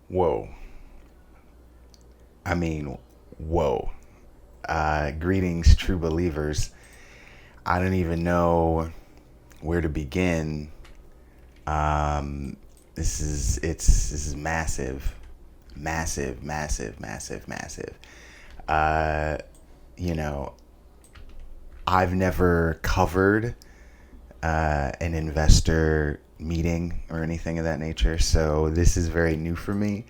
Whoa. I mean, whoa. Greetings, true believers. I don't even know where to begin. This is massive, massive, massive, massive, massive. Uh, you know, I've never covered an investor meeting or anything of that nature, so this is very new for me.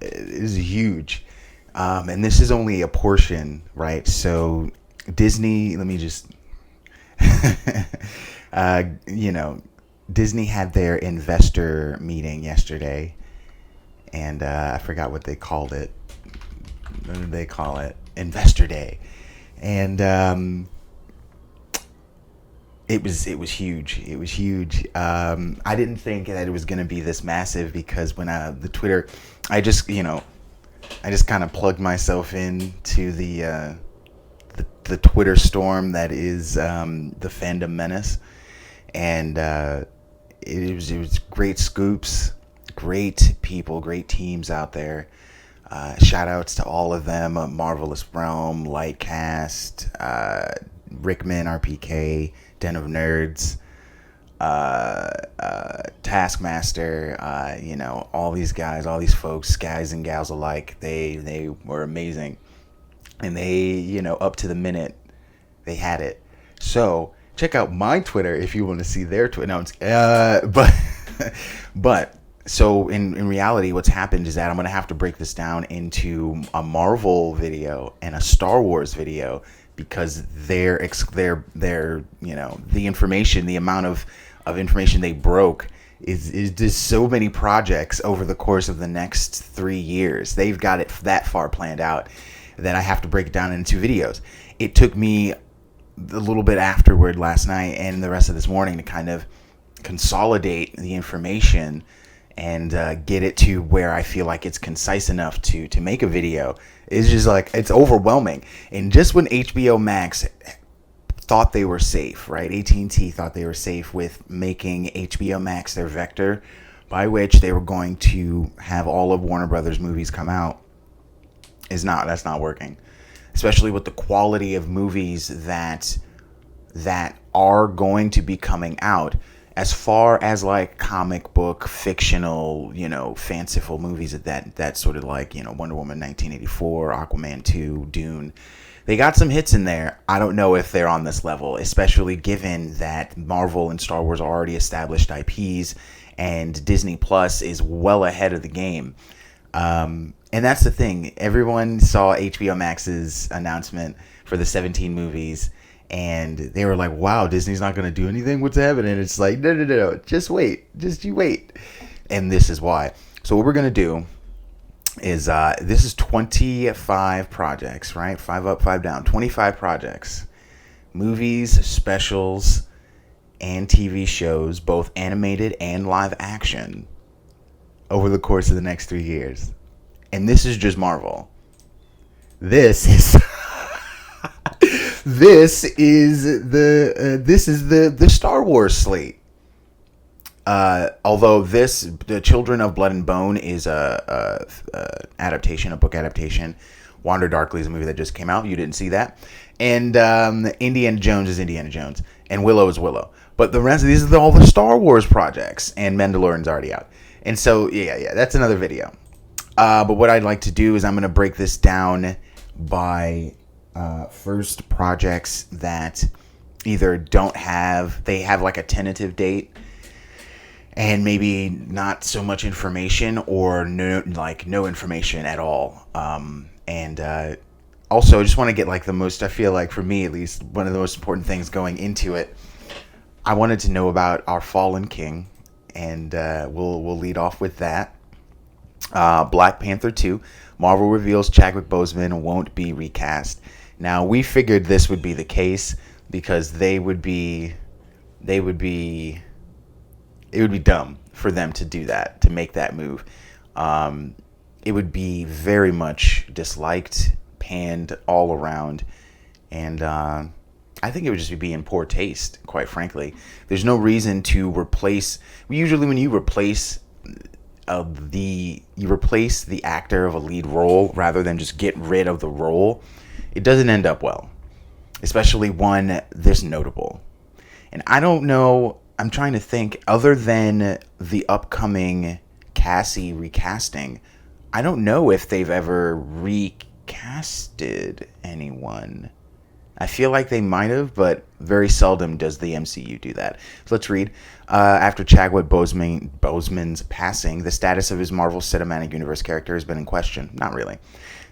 It is huge. And this is only a portion, right? So Disney, let me just, uh, you know, Disney had their investor meeting yesterday, and I forgot what they called it. What did they call it? Investor Day, and it was huge. It was huge. I didn't think that it was going to be this massive because when the Twitter, I just I just kind of plugged myself into the Twitter storm that is the fandom menace, and it was great scoops, great people, great teams out there. Shout outs to all of them: Marvelous Realm, Lightcast, Rickman, RPK, Den of Nerds, Taskmaster, all these guys, all these folks, guys and gals alike, they were amazing, and they, up to the minute, they had it. So check out my Twitter if you want to see their Twitter. No, but but so in reality, what's happened is that I'm gonna have to break this down into a Marvel video and a Star Wars video because they're the information, the amount of information they broke is just so many projects over the course of the next 3 years. They've got it that far planned out that I have to break it down into videos. It took me a little bit afterward last night and the rest of this morning to kind of consolidate the information and get it to where I feel like it's concise enough to make a video. It's just like, it's overwhelming. And just when HBO Max thought they were safe, right? AT&T thought they were safe with making HBO Max their vector by which they were going to have all of Warner Brothers movies come out. That's not working. Especially with the quality of movies that are going to be coming out, as far as like comic book fictional, fanciful movies that sort of like, Wonder Woman 1984, Aquaman 2, Dune. They got some hits in there. I don't know if they're on this level, especially given that Marvel and Star Wars are already established IPs and Disney Plus is well ahead of the game. And that's the thing. Everyone saw HBO Max's announcement for the 17 movies, and they were like, wow, Disney's not going to do anything? What's happening? And it's like, no. Just wait. Just you wait. And this is why. So what we're going to do is, this is 25 projects, right? 5 up, 5 down. 25 projects. Movies, specials, and TV shows, both animated and live action, over the course of the next 3 years. And this is just Marvel. This is the Star Wars slate. Although the Children of Blood and Bone is a book adaptation. Wander Darkly is a movie that just came out. You didn't see that. And Indiana Jones is Indiana Jones, and Willow is Willow. But the rest of these are all the Star Wars projects, and Mandalorian's already out. And so yeah, that's another video. But what I'd like to do is I'm going to break this down by first projects that either they have like a tentative date and maybe not so much information, or no information at all. And also I just want to get like I feel like for me at least, one of the most important things going into it, I wanted to know about our fallen king, and we'll lead off with that. Black Panther 2. Marvel reveals Chadwick Boseman won't be recast. Now, we figured this would be the case because it would be dumb for them to do that, to make that move. It would be very much disliked, panned all around, and I think it would just be in poor taste, quite frankly. There's no reason to replace. Usually when you replace you replace the actor of a lead role rather than just get rid of the role, it doesn't end up well, especially one this notable. And I don't know, I'm trying to think, other than the upcoming Cassie recasting, I don't know if they've ever recasted anyone. I feel like they might have, but very seldom does the MCU do that. So let's read. After Chadwick Boseman's passing, the status of his Marvel Cinematic Universe character has been in question. Not really.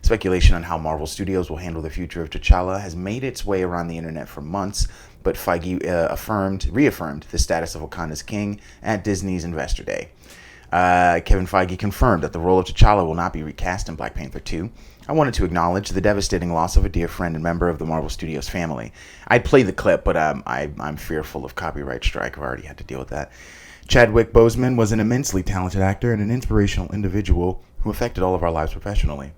Speculation on how Marvel Studios will handle the future of T'Challa has made its way around the internet for months, but Feige reaffirmed the status of Wakanda's king at Disney's Investor Day. Kevin Feige confirmed that the role of T'Challa will not be recast in Black Panther 2. I wanted to acknowledge the devastating loss of a dear friend and member of the Marvel Studios family. I'd play the clip, but I'm fearful of copyright strike. I've already had to deal with that. Chadwick Boseman was an immensely talented actor and an inspirational individual who affected all of our lives professionally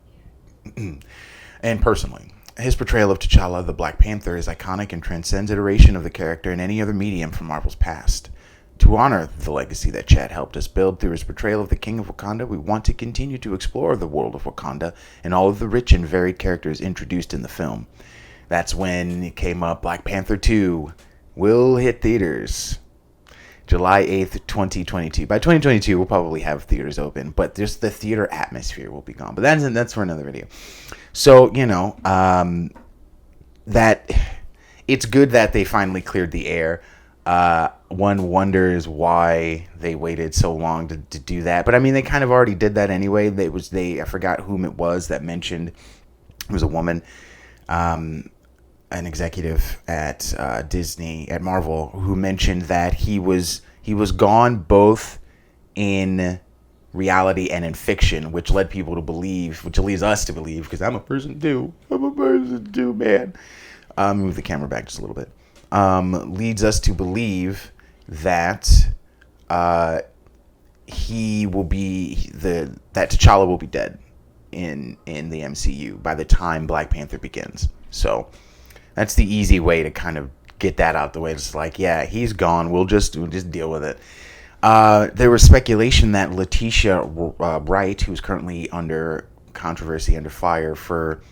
and personally. His portrayal of T'Challa, the Black Panther, is iconic and transcends iteration of the character in any other medium from Marvel's past. To honor the legacy that Chad helped us build through his portrayal of the King of Wakanda, we want to continue to explore the world of Wakanda and all of the rich and varied characters introduced in the film. That's when it came up. Black Panther 2 will hit theaters July 8th, 2022. By 2022, we'll probably have theaters open, but just the theater atmosphere will be gone. But that's for another video. So, that it's good that they finally cleared the air. One wonders why they waited so long to do that. But I mean, they kind of already did that anyway. I forgot whom it was that mentioned. It was a woman, an executive at Disney, at Marvel, who mentioned that he was gone both in reality and in fiction, which led people to believe, which leads us to believe, because I'm a person too, man. Move the camera back just a little bit. Leads us to believe that he will be that T'Challa will be dead in the MCU by the time Black Panther begins. So that's the easy way to kind of get that out the way. It's like, yeah, he's gone. We'll just deal with it. There was speculation that Letitia Wright, who's currently under controversy, under fire for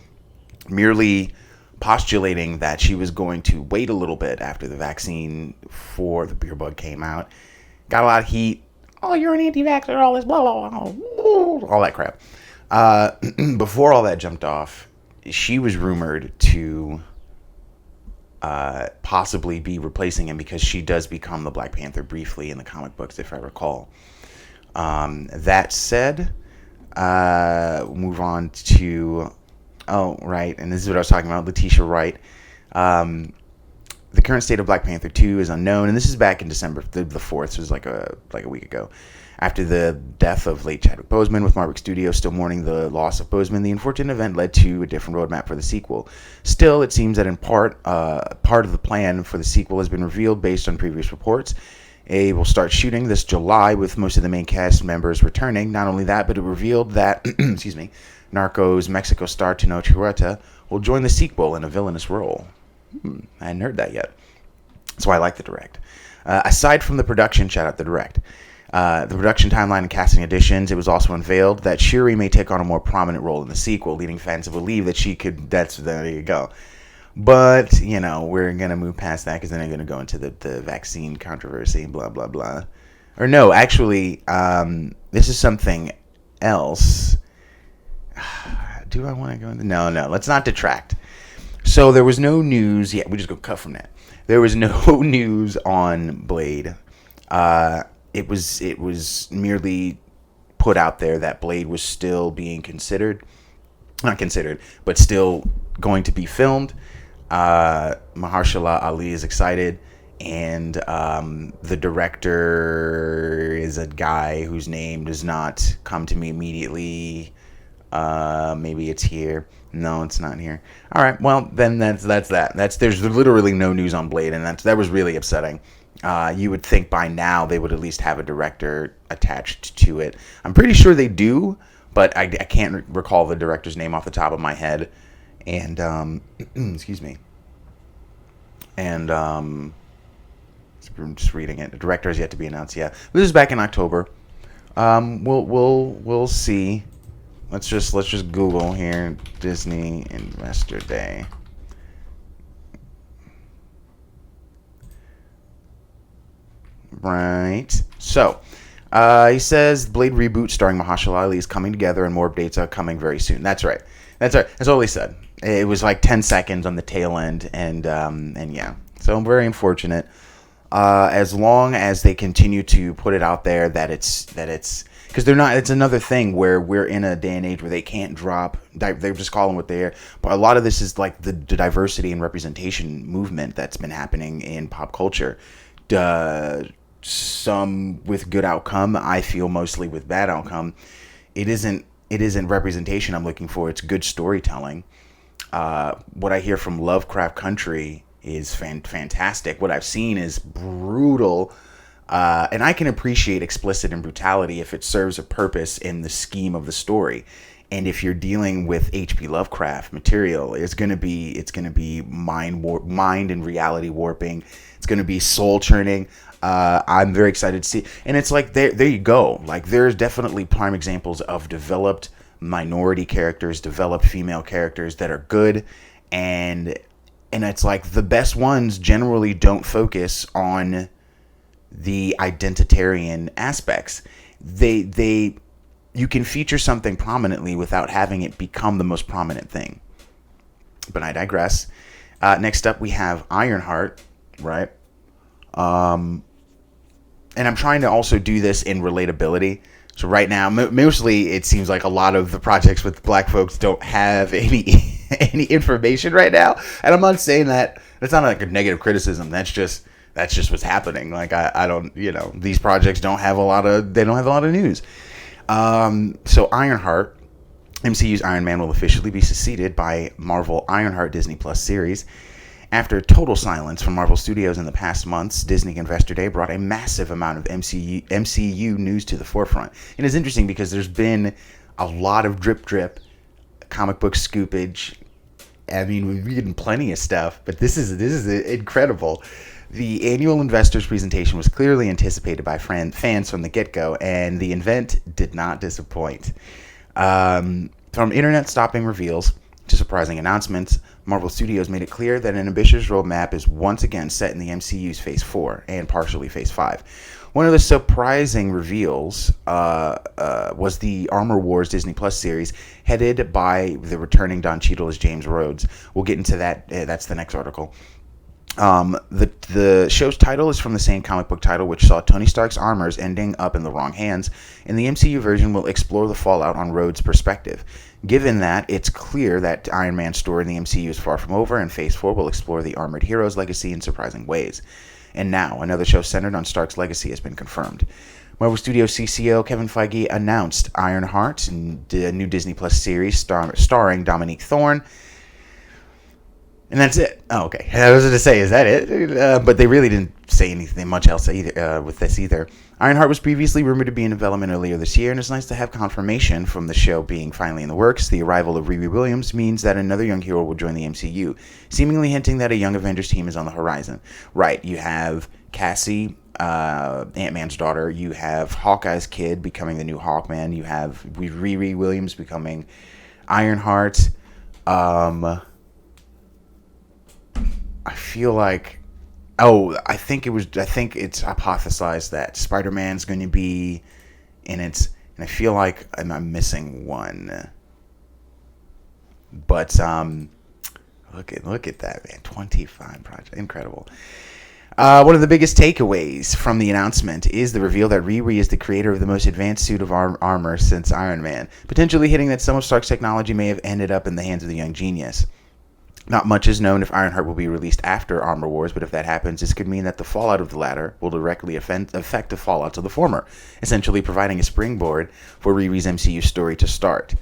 merely postulating that she was going to wait a little bit after the vaccine for the beer bug came out, got a lot of heat. Oh, you're an anti-vaxxer, all this, blah, blah, blah, all that crap. Before all that jumped off, she was rumored to possibly be replacing him because she does become the Black Panther briefly in the comic books, if I recall. That said, we'll move on to... Oh, right, and this is what I was talking about, Letitia Wright. The current state of Black Panther 2 is unknown, and this is back in December the 4th, so it was like a week ago. After the death of late Chadwick Boseman, with Marvel Studios still mourning the loss of Boseman, the unfortunate event led to a different roadmap for the sequel. Still, it seems that in part of the plan for the sequel has been revealed based on previous reports. It will start shooting this July, with most of the main cast members returning. Not only that, but it revealed that, excuse me, Narcos Mexico star Tenoch Huerta will join the sequel in a villainous role. I hadn't heard that yet. That's why I like the direct. Aside from the production, shout out the direct. The production timeline and casting additions, it was also unveiled that Shuri may take on a more prominent role in the sequel, leading fans to believe that she could... there you go. But, we're going to move past that because then I'm going to go into the vaccine controversy, blah, blah, blah. Or no, actually, this is something else. Do I want to go into... No, let's not detract. So there was no news... Yeah, we just go cut from that. There was no news on Blade. It was merely put out there that Blade was still being considered. Not considered, but still going to be filmed. Mahershala Ali is excited, and the director is a guy whose name does not come to me immediately. Maybe it's here. No, it's not here. All right, well then that's that. There's literally no news on Blade, and that was really upsetting. You would think by now they would at least have a director attached to it. I'm pretty sure they do, but I can't recall the director's name off the top of my head. And excuse me. And I'm just reading it. The director has yet to be announced. Yeah, this is back in October. We'll see. Let's just Google here Disney Investor Day. Right. So, he says Blade reboot starring Mahershala Ali is coming together, and more updates are coming very soon. That's right. That's right. That's all he said. It was like 10 seconds on the tail end, and yeah. So I'm very unfortunate. As long as they continue to put it out there that it's because they're not. It's another thing where we're in a day and age where they can't drop. They're just calling what they are. But a lot of this is like the diversity and representation movement that's been happening in pop culture. Duh, some with good outcome. I feel mostly with bad outcome. It isn't representation I'm looking for. It's good storytelling. What I hear from Lovecraft Country is fantastic. What I've seen is brutal. And I can appreciate explicit and brutality if it serves a purpose in the scheme of the story. And if you're dealing with H.P. Lovecraft material, it's gonna be mind and reality warping. It's gonna be soul churning. I'm very excited to see, and it's like there you go. Like there's definitely prime examples of developed minority characters, developed female characters that are good, and it's like the best ones generally don't focus on the identitarian aspects. They you can feature something prominently without having it become the most prominent thing. But I digress. Next up, we have Ironheart, right? And I'm trying to also do this in relatability. So right now, mostly it seems like a lot of the projects with black folks don't have any any information right now. And I'm not saying that that's not like a negative criticism. That's just what's happening. Like I don't, these projects don't have a lot of news. So Ironheart, MCU's Iron Man will officially be succeeded by Marvel Ironheart Disney Plus series. After total silence from Marvel Studios in the past months, Disney Investor Day brought a massive amount of MCU news to the forefront. And it's interesting because there's been a lot of drip comic book scoopage. I mean, we've read plenty of stuff, but this is incredible. The annual investors presentation was clearly anticipated by fans from the get-go, and the event did not disappoint. From internet-stopping reveals to surprising announcements, Marvel Studios made it clear that an ambitious roadmap is once again set in the MCU's Phase 4 and partially Phase 5. One of the surprising reveals was the Armor Wars Disney Plus series, headed by the returning Don Cheadle as James Rhodes. We'll get into that. That's the next article. The show's title is from the same comic book title, which saw Tony Stark's armors ending up in the wrong hands, and the MCU version will explore the fallout on Rhodes' perspective. Given that, it's clear that Iron Man's story in the MCU is far from over, and Phase 4 will explore the armored hero's legacy in surprising ways. And now, another show centered on Stark's legacy has been confirmed. Marvel Studios CCO Kevin Feige announced Ironheart, a new Disney Plus series starring Dominique Thorne. And that's it. Oh, okay. I was going to say, is that it? But they really didn't say anything much else either with this either. Ironheart was previously rumored to be in development earlier this year, and it's nice to have confirmation from the show being finally in the works. The arrival of Riri Williams means that another young hero will join the MCU, seemingly hinting that a young Avengers team is on the horizon. Right, you have Cassie, Ant-Man's daughter. You have Hawkeye's kid becoming the new Hawkman. You have Riri Williams becoming Ironheart. I feel like, I think it's hypothesized that Spider-Man's going to be in it, and I feel like I'm missing one. But look at that, man! 25 projects, incredible. One of the biggest takeaways from the announcement is the reveal that Riri is the creator of the most advanced suit of armor since Iron Man, potentially hinting that some of Stark's technology may have ended up in the hands of the young genius. Not much is known if Ironheart will be released after Armor Wars, but if that happens, this could mean that the fallout of the latter will directly affect the fallouts of the former, essentially providing a springboard for Riri's MCU story to start.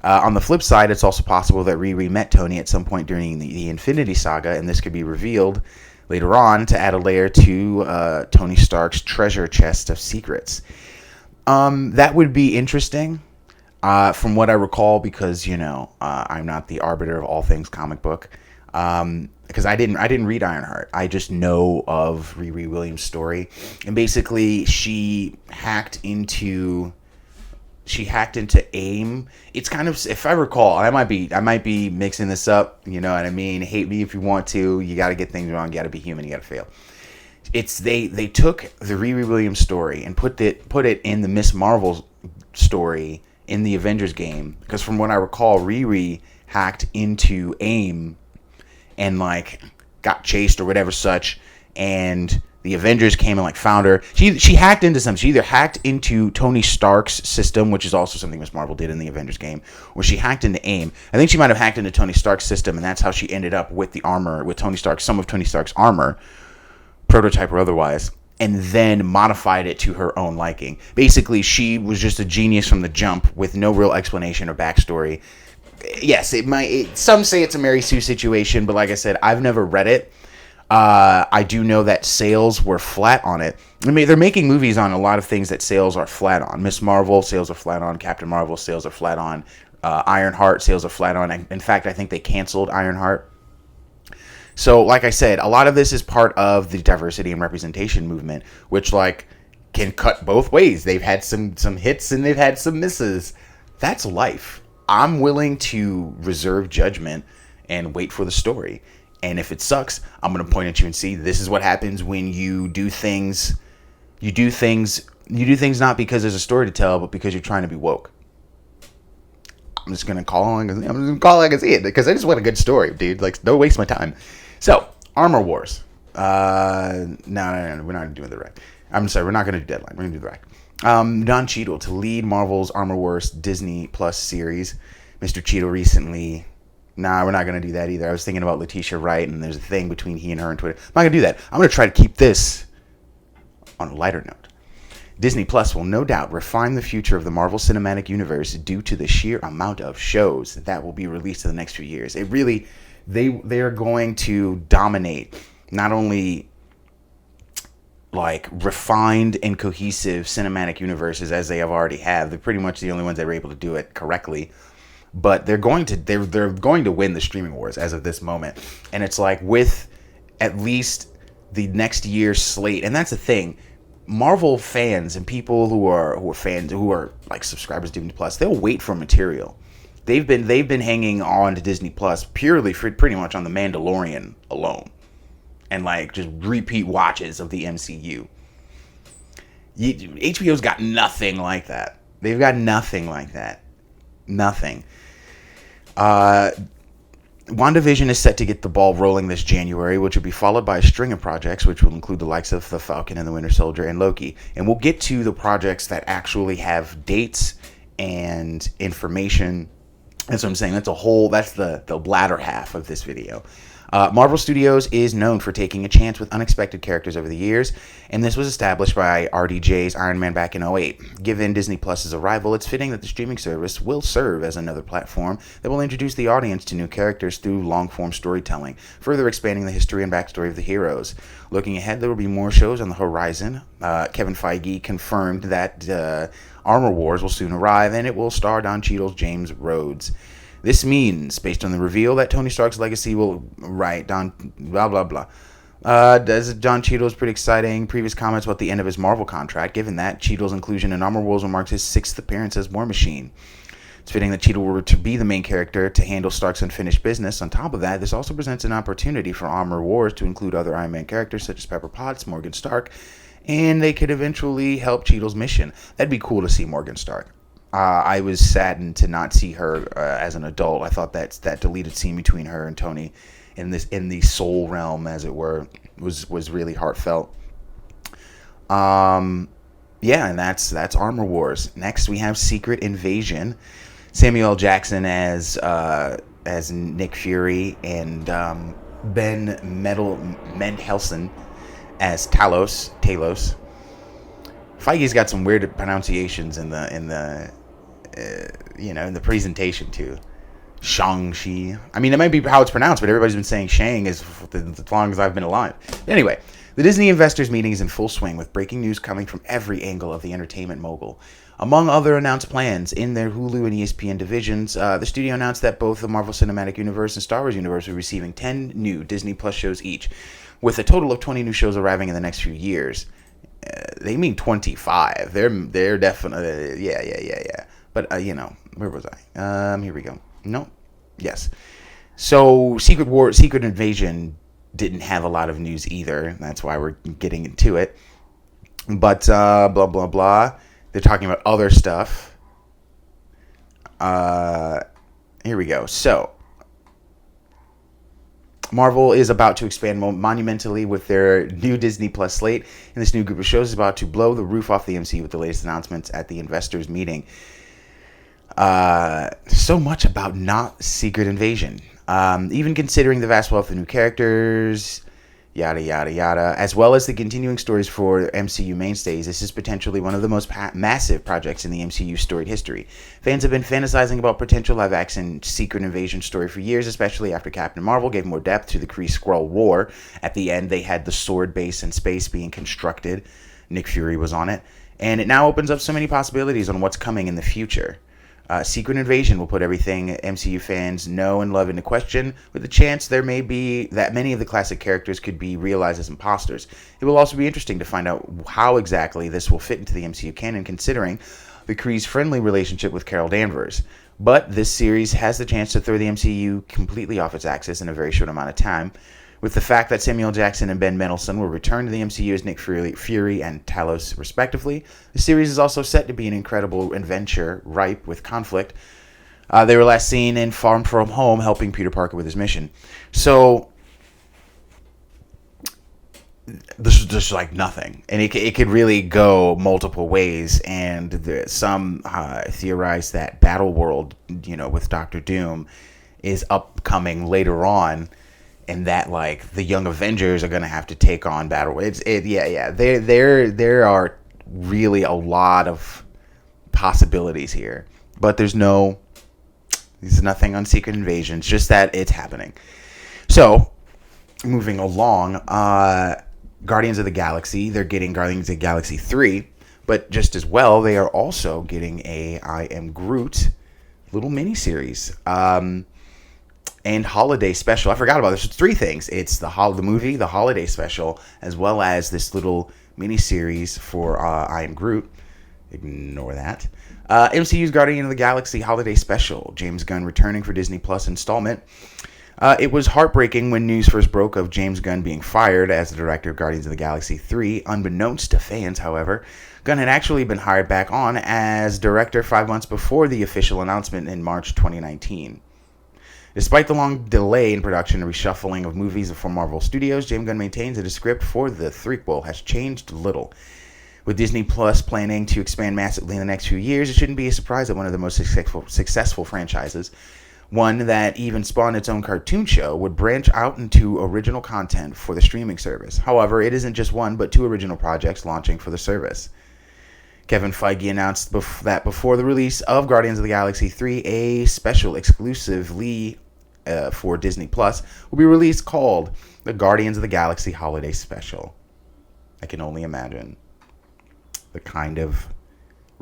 On the flip side, it's also possible that Riri met Tony at some point during the Infinity Saga, and this could be revealed later on to add a layer to Tony Stark's treasure chest of secrets. That would be interesting. From what I recall, because, I'm not the arbiter of all things comic book, because I didn't read Ironheart. I just know of Riri Williams' story, and basically she hacked into AIM. It's kind of, if I recall, I might be mixing this up. You know what I mean? Hate me if you want to. You got to get things wrong. You got to be human. You got to fail. It's they took the Riri Williams story and put it in the Ms. Marvel story in the Avengers game, because from what I recall, Riri hacked into AIM and like got chased or whatever such, and the Avengers came and like found her. She hacked into something. She either hacked into Tony Stark's system, which is also something Ms. Marvel did in the Avengers game, or she hacked into AIM. I think she might have hacked into Tony Stark's system, and that's how she ended up with the armor, with some of Tony Stark's armor, prototype or otherwise, and then modified it to her own liking. Basically, she was just a genius from the jump with no real explanation or backstory. Yes, some say it's a Mary Sue situation, but like I said, I've never read it. I do know that sales were flat on it. I mean, they're making movies on a lot of things that sales are flat on. Ms. Marvel, sales are flat on. Captain Marvel, sales are flat on. Ironheart, sales are flat on. In fact, I think they canceled Ironheart. So, like I said, a lot of this is part of the diversity and representation movement, which, like, can cut both ways. They've had some hits and they've had some misses. That's life. I'm willing to reserve judgment and wait for the story. And if it sucks, I'm going to point at you and see, this is what happens when you do things. You do things not because there's a story to tell, but because you're trying to be woke. I'm just going to call it like I see it, because I just want a good story, dude. Like, don't waste my time. So, Armor Wars. No, we're not doing the Direct. I'm sorry, we're not going to do Deadline. We're going to do the Direct. Don Cheadle to lead Marvel's Armor Wars Disney Plus series. Mr. Cheadle recently... Nah, we're not going to do that either. I was thinking about Letitia Wright, and there's a thing between he and her on Twitter. I'm not going to do that. I'm going to try to keep this on a lighter note. Disney Plus will no doubt refine the future of the Marvel Cinematic Universe due to the sheer amount of shows that will be released in the next few years. It really... They are going to dominate not only like refined and cohesive cinematic universes as they have already have. They're pretty much the only ones that are able to do it correctly. But they're going to win the streaming wars as of this moment. And it's like, with at least the next year's slate, and that's the thing. Marvel fans and people who are fans, who are like subscribers to Disney Plus, they'll wait for material. They've been hanging on to Disney Plus purely for pretty much on The Mandalorian alone, and like just repeat watches of the MCU. HBO's got nothing like that. They've got nothing like that. Nothing. WandaVision is set to get the ball rolling this January, which will be followed by a string of projects, which will include the likes of The Falcon and the Winter Soldier and Loki. And we'll get to the projects that actually have dates and information. That's what I'm saying. That's the latter half of this video. Marvel Studios is known for taking a chance with unexpected characters over the years, and this was established by RDJ's Iron Man back in 2008. Given Disney Plus's arrival, it's fitting that the streaming service will serve as another platform that will introduce the audience to new characters through long-form storytelling, further expanding the history and backstory of the heroes. Looking ahead, there will be more shows on the horizon. Kevin Feige confirmed that Armor Wars will soon arrive, and it will star Don Cheadle's James Rhodes. This means, based on the reveal, that Tony Stark's legacy will write Don blah blah blah. Don Cheadle is pretty exciting. Previous comments about the end of his Marvel contract. Given that, Cheadle's inclusion in Armor Wars will mark his 6th appearance as War Machine. It's fitting that Cheadle will to be the main character to handle Stark's unfinished business. On top of that, this also presents an opportunity for Armor Wars to include other Iron Man characters such as Pepper Potts, Morgan Stark, and they could eventually help Cheadle's mission. That'd be cool to see Morgan Stark. I was saddened to not see her as an adult. I thought that deleted scene between her and Tony in the soul realm, as it were, was really heartfelt. Yeah, and that's Armor Wars. Next, we have Secret Invasion. Samuel L. Jackson as Nick Fury, and Ben Mendelsohn as Talos. Feige's got some weird pronunciations in the presentation too. Shang-Chi. I mean, it might be how it's pronounced, but everybody's been saying Shang as long as I've been alive. Anyway, the Disney investors meeting is in full swing with breaking news coming from every angle of the entertainment mogul. Among other announced plans in their Hulu and ESPN divisions, the studio announced that both the Marvel Cinematic Universe and Star Wars universe are receiving 10 new Disney Plus shows each, with a total of 20 new shows arriving in the next few years. They mean 25. They're definitely yeah. But where was I? Here we go. No, yes. So Secret Invasion didn't have a lot of news either. That's why we're getting into it. But blah blah blah. They're talking about other stuff. Here we go. So Marvel is about to expand monumentally with their new Disney Plus slate, and this new group of shows is about to blow the roof off the MCU with the latest announcements at the investors meeting. So much about not Secret Invasion. Even considering the vast wealth of new characters, yada yada yada, as well as the continuing stories for MCU mainstays, this is potentially one of the most massive projects in the MCU's storied history. Fans have been fantasizing about potential live-action Secret Invasion story for years, especially after Captain Marvel gave more depth to the Kree-Skrull War. At the end, they had the sword base in space being constructed. Nick Fury was on it. And it now opens up so many possibilities on what's coming in the future. Secret Invasion will put everything MCU fans know and love into question, with the chance there may be that many of the classic characters could be realized as imposters. It will also be interesting to find out how exactly this will fit into the MCU canon, considering the Kree's friendly relationship with Carol Danvers. But this series has the chance to throw the MCU completely off its axis in a very short amount of time. With the fact that Samuel Jackson and Ben Mendelsohn will return to the MCU as Nick Fury and Talos, respectively, the series is also set to be an incredible adventure ripe with conflict. They were last seen in Far From Home helping Peter Parker with his mission. So, this is just like nothing. And it could really go multiple ways. And some theorize that Battle World, with Doctor Doom, is upcoming later on. And that the Young Avengers are gonna have to take on Battle. There are really a lot of possibilities here, but there's nothing on Secret Invasion. It's just that it's happening. So, moving along, Guardians of the Galaxy. They're getting Guardians of the Galaxy 3, but just as well, they are also getting a I Am Groot little miniseries. And holiday special. I forgot about this. It's three things. It's the movie, the holiday special, as well as this little mini series for I Am Groot. Ignore that. MCU's Guardian of the Galaxy holiday special. James Gunn returning for Disney Plus installment. It was heartbreaking when news first broke of James Gunn being fired as the director of Guardians of the Galaxy 3. Unbeknownst to fans, however, Gunn had actually been hired back on as director 5 months before the official announcement in March 2019. Despite the long delay in production and reshuffling of movies for Marvel Studios, James Gunn maintains that his script for the threequel has changed little. With Disney Plus planning to expand massively in the next few years, it shouldn't be a surprise that one of the most successful franchises, one that even spawned its own cartoon show, would branch out into original content for the streaming service. However, it isn't just one, but two original projects launching for the service. Kevin Feige announced that before the release of Guardians of the Galaxy 3, a special exclusively for Disney Plus will be released called the Guardians of the Galaxy Holiday Special. I can only imagine the kind of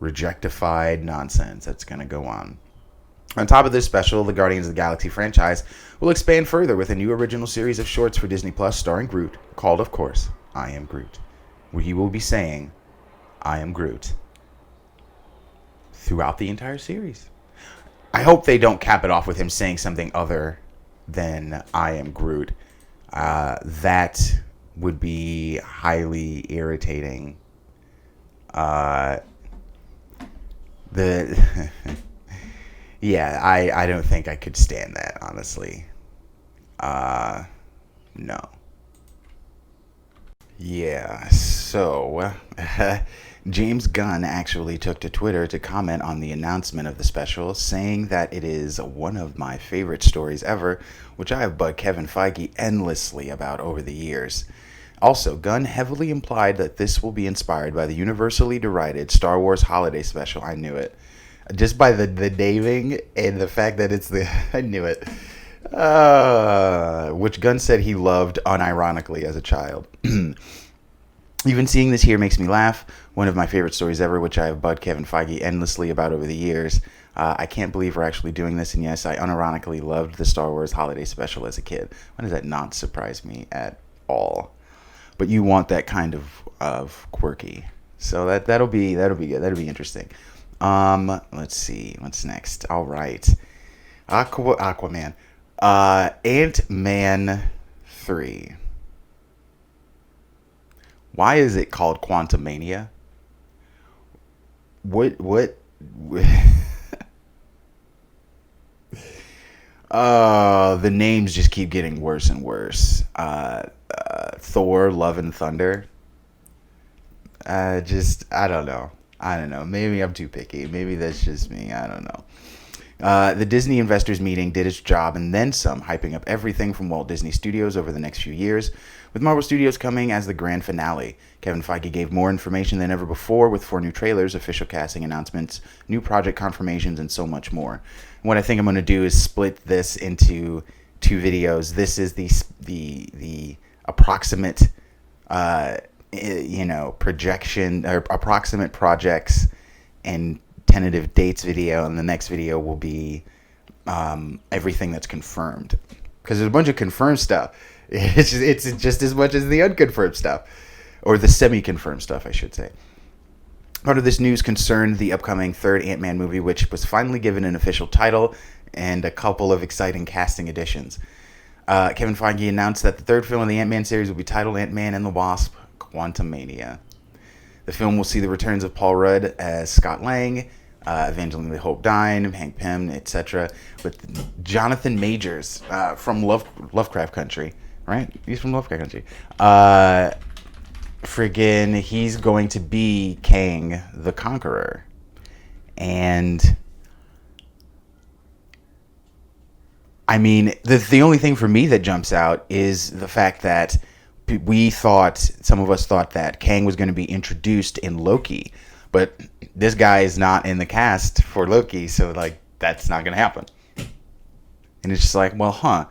rejectified nonsense that's going to go on. On top of this special, the Guardians of the Galaxy franchise will expand further with a new original series of shorts for Disney Plus starring Groot, called, of course, I Am Groot, where he will be saying, I am Groot, throughout the entire series. I hope they don't cap it off with him saying something other than I am Groot. That would be highly irritating. I don't think I could stand that, honestly. No. Yeah, so James Gunn actually took to Twitter to comment on the announcement of the special, saying that it is one of my favorite stories ever, which I have bugged Kevin Feige endlessly about over the years. Also, Gunn heavily implied that this will be inspired by the universally derided Star Wars holiday special. I knew it. just by the naming and the fact that it's the I knew it. Which Gunn said he loved unironically as a child. Even seeing this here makes me laugh. One of my favorite stories ever, which I have bugged Kevin Feige endlessly about over the years. I can't believe we're actually doing this, and yes, I unironically loved the Star Wars Holiday Special as a kid. Why does that not surprise me at all? But you want that kind of quirky, so that'll be good. That'll be interesting. Let's see what's next. All right, Aquaman, Ant-Man 3. Why is it called Quantumania? What? The names just keep getting worse and worse. Thor, Love and Thunder. I don't know. Maybe I'm too picky. Maybe that's just me. I don't know. The Disney investors meeting did its job and then some, hyping up everything from Walt Disney Studios over the next few years, with Marvel Studios coming as the grand finale. Kevin Feige gave more information than ever before, with 4 new trailers, official casting announcements, new project confirmations, and so much more. And what I think I'm going to do is split this into 2 videos. This is the approximate, projection or approximate projects and tentative dates video, and the next video will be everything that's confirmed, because there's a bunch of confirmed stuff. It's just as much as the unconfirmed stuff, or the semi-confirmed stuff, I should say. Part of this news concerned the upcoming third Ant-Man movie, which was finally given an official title and a couple of exciting casting additions. Kevin Feige announced that the third film in the Ant-Man series will be titled Ant-Man and the Wasp: Quantumania. The film will see the returns of Paul Rudd as Scott Lang, Evangeline Hope Dine, Hank Pym, etc., with Jonathan Majors from Lovecraft Country, right? He's from Lovecraft Country. He's going to be Kang the Conqueror. And I mean, the only thing for me that jumps out is the fact that some of us thought that Kang was going to be introduced in Loki, but this guy is not in the cast for Loki, so like that's not going to happen. And it's just like, well,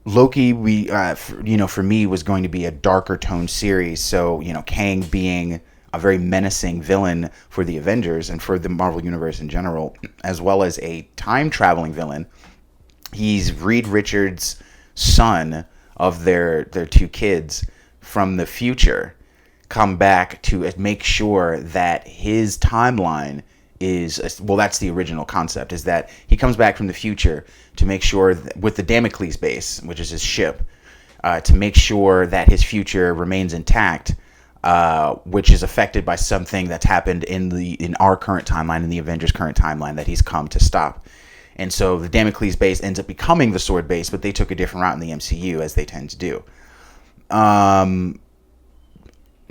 Loki, for me, was going to be a darker tone series. So, Kang being a very menacing villain for the Avengers and for the Marvel Universe in general, as well as a time-traveling villain. He's Reed Richards' son of their 2 kids from the future, come back to make sure that his timeline is, well, that's the original concept, is that he comes back from the future to make sure that, with the Damocles base, which is his ship, to make sure that his future remains intact, which is affected by something that's happened in our current timeline, in the Avengers' current timeline, that he's come to stop. And so the Damocles base ends up becoming the Sword base, but they took a different route in the MCU, as they tend to do.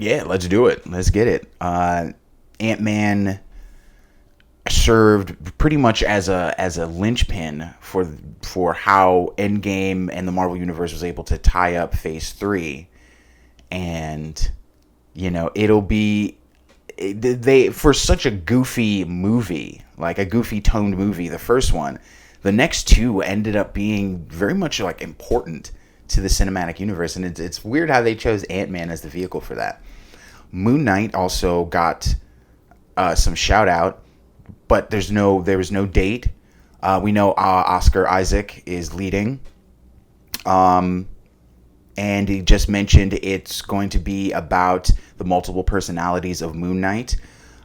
Yeah, let's do it. Let's get it. Ant-Man served pretty much as a linchpin for how Endgame and the Marvel Universe was able to tie up Phase 3. And, it'll be... They, for such a goofy movie, like a goofy toned movie, the first one, the next 2 ended up being very much like important to the cinematic universe, and it's weird how they chose Ant-Man as the vehicle for that. Moon Knight also got some shout out, but there was no date. We know Oscar Isaac is leading, and he just mentioned it's going to be about the multiple personalities of Moon Knight,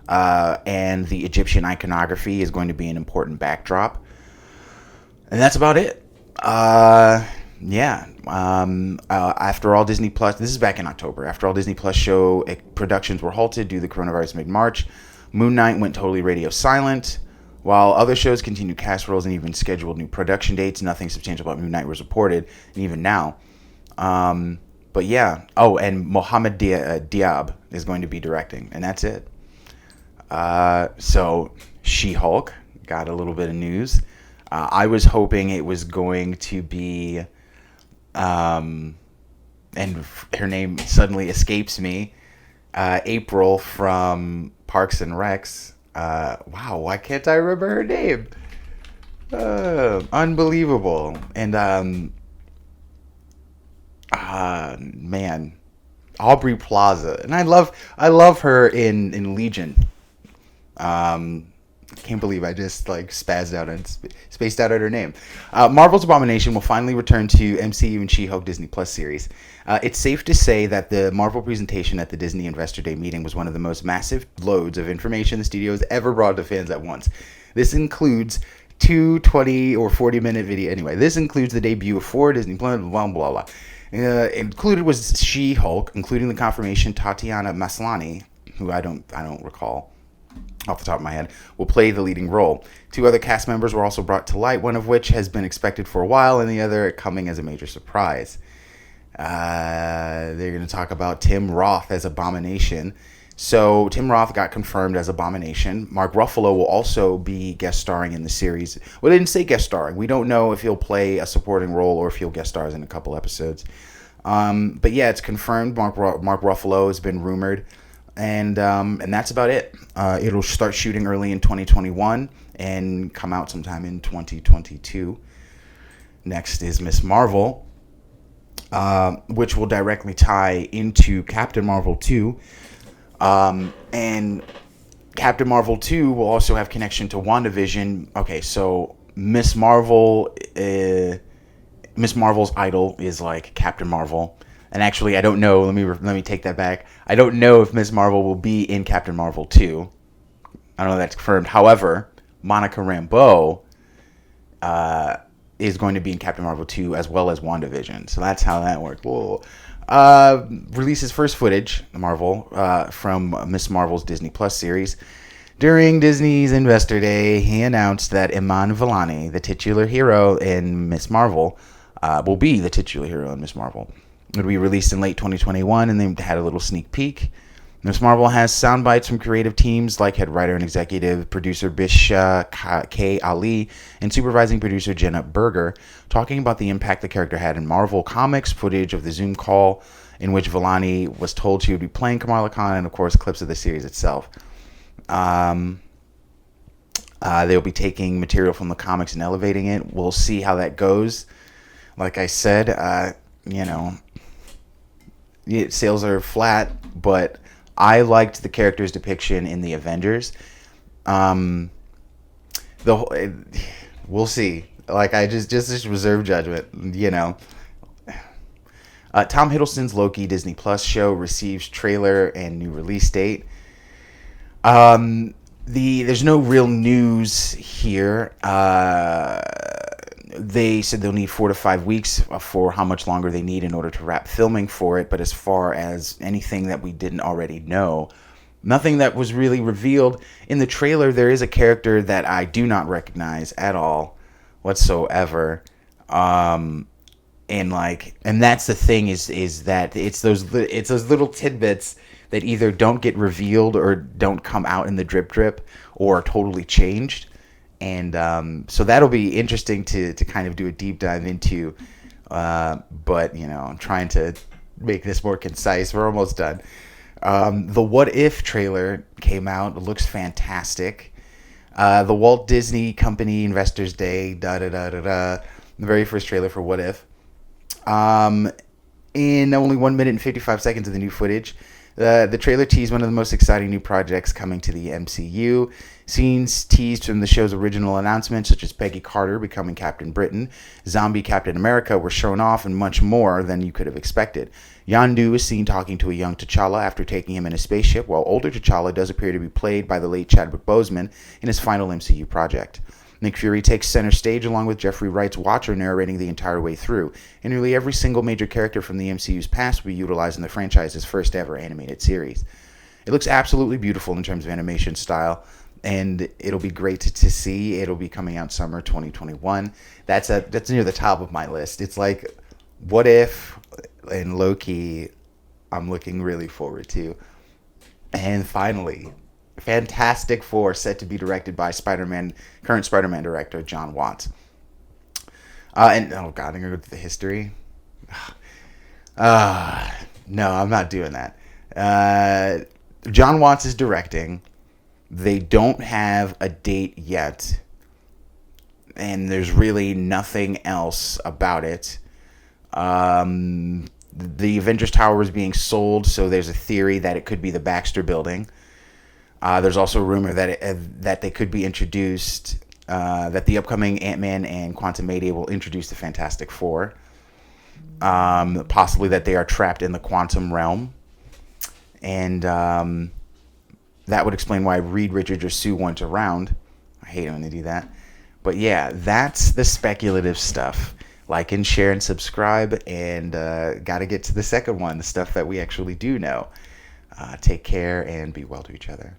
and the Egyptian iconography is going to be an important backdrop, and that's about it. After all Disney Plus, this is back in October, after all Disney Plus show productions were halted due to the coronavirus mid-March, Moon Knight went totally radio silent. While other shows continued cast roles and even scheduled new production dates, nothing substantial about Moon Knight was reported, and even now. But yeah. Oh, and Mohammed Diab is going to be directing, and that's it. So She-Hulk got a little bit of news. I was hoping it was going to be, and her name suddenly escapes me, April from Parks and Recs. Wow, why can't I remember her name? Unbelievable. And man, Aubrey Plaza, and I love her in Legion. Um, can't believe I just like spazzed out and spaced out at her name. Marvel's Abomination will finally return to MCU and She-Hulk Disney Plus series. It's safe to say that the Marvel presentation at the Disney Investor Day meeting was one of the most massive loads of information the studio has ever brought to fans at once. This includes two 20 or 40-minute video. Anyway, this includes the debut of 4 Disney Plus, blah, blah, blah. Included was She-Hulk, including the confirmation Tatiana Maslany, who I don't recall off the top of my head, will play the leading role. 2 other cast members were also brought to light, one of which has been expected for a while, and the other coming as a major surprise. They're going to talk about Tim Roth as Abomination. So Tim Roth got confirmed as Abomination. Mark Ruffalo will also be guest starring in the series. Well, they didn't say guest starring. We don't know if he'll play a supporting role or if he'll guest stars in a couple episodes. But yeah, it's confirmed. Mark Ruffalo has been rumored. And that's about it. It'll start shooting early in 2021 and come out sometime in 2022. Next is Ms. Marvel, which will directly tie into Captain Marvel 2. And Captain Marvel 2 will also have connection to WandaVision. Okay, so Ms. Marvel's idol is like Captain Marvel. And actually, I don't know. Let me take that back. I don't know if Ms. Marvel will be in Captain Marvel 2. I don't know if that's confirmed. However, Monica Rambeau is going to be in Captain Marvel 2 as well as WandaVision. So that's how that works. Whoa. Releases first footage, Marvel, from Ms. Marvel's Disney Plus series. During Disney's Investor Day, he announced that Iman Vellani, the titular hero in Ms. Marvel, will be the titular hero in Ms. Marvel. It'll be released in late 2021, and they had a little sneak peek. Ms. Marvel has sound bites from creative teams like head writer and executive producer Bisha K. Ali and supervising producer Jenna Berger, talking about the impact the character had in Marvel Comics, footage of the Zoom call in which Vellani was told she would be playing Kamala Khan, and of course clips of the series itself. They'll be taking material from the comics and elevating it. We'll see how that goes. Like I said, sales are flat, but I liked the character's depiction in the Avengers. We'll see. Like, I just reserve judgment, Tom Hiddleston's Loki Disney Plus show receives trailer and new release date. There's no real news here. They said they'll need 4 to 5 weeks for how much longer they need in order to wrap filming for it. But as far as anything that we didn't already know, nothing that was really revealed. In the trailer, there is a character that I do not recognize at all whatsoever. And that's the thing is that it's those little tidbits that either don't get revealed or don't come out in the drip or are totally changed. And so that'll be interesting to kind of do a deep dive into. But, I'm trying to make this more concise. We're almost done. The What If trailer came out. It looks fantastic. The Walt Disney Company Investors Day. The very first trailer for What If. In only 1 minute and 55 seconds of the new footage, the trailer teased one of the most exciting new projects coming to the MCU. Scenes teased from the show's original announcement, such as Peggy Carter becoming Captain Britain, zombie Captain America, were shown off, and much more than you could have expected. Yondu is seen talking to a young T'Challa after taking him in a spaceship, while older T'Challa does appear to be played by the late Chadwick Boseman in his final MCU project. Nick Fury takes center stage along with Jeffrey Wright's Watcher narrating the entire way through, and nearly every single major character from the MCU's past will be utilized in the franchise's first ever animated series. It looks absolutely beautiful in terms of animation style, and it'll be great to see. It'll be coming out summer 2021. That's near the top of my list. It's like What If and Loki I'm looking really forward to. And finally, Fantastic Four, set to be directed by current Spider-Man director John Watts. And oh god, I'm gonna go to the history. No, I'm not doing that. Uh, John Watts is directing. They don't have a date yet, and there's really nothing else about it. The Avengers Tower is being sold, so there's a theory that it could be the Baxter Building. There's also a rumor that they could be introduced, that the upcoming Ant-Man and Quantumania will introduce the Fantastic Four. Possibly that they are trapped in the quantum realm. And that would explain why Reed Richards or Sue weren't around. I hate when they do that. But yeah, that's the speculative stuff. Like and share and subscribe. And got to get to the second one, the stuff that we actually do know. Take care and be well to each other.